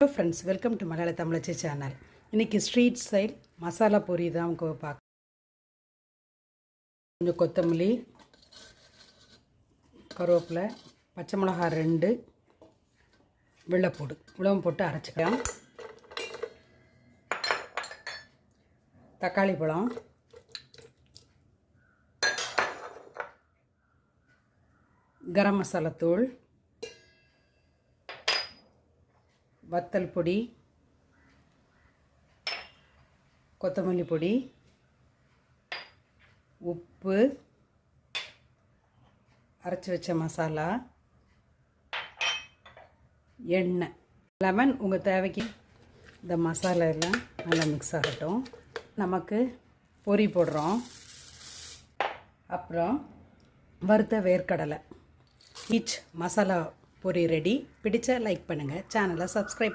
Hello friends, welcome to மலையாள தமிழச்சி channel. இன்றைக்கி street style masala பொரி தான் பார்க்க. கொஞ்சம் கொத்தமல்லி, கருவேப்பிலை, பச்சை மிளகா 2, வெள்ளைப்பூடு இவ்வளவும் போட்டு அரைச்சிக்கலாம். தக்காளி பழம், கரம் மசாலா தூள், வத்தல் பொடி, கொத்தமல்லி பொடி, உப்பு, அரைச்சி வச்ச மசாலா, எண்ணெய், லெமன் உங்கள் தேவைக்கு. இந்த மசாலா எல்லாம் நல்லா மிக்ஸ் ஆகட்டும். நமக்கு பொரி போடுறோம். அப்புறம் வறுத்த வேர்க்கடலை. ஈச் மசாலா பொரி ரெடி. பிடிச்சா லைக் பண்ணுங்கள், சேனலை சப்ஸ்கிரைப்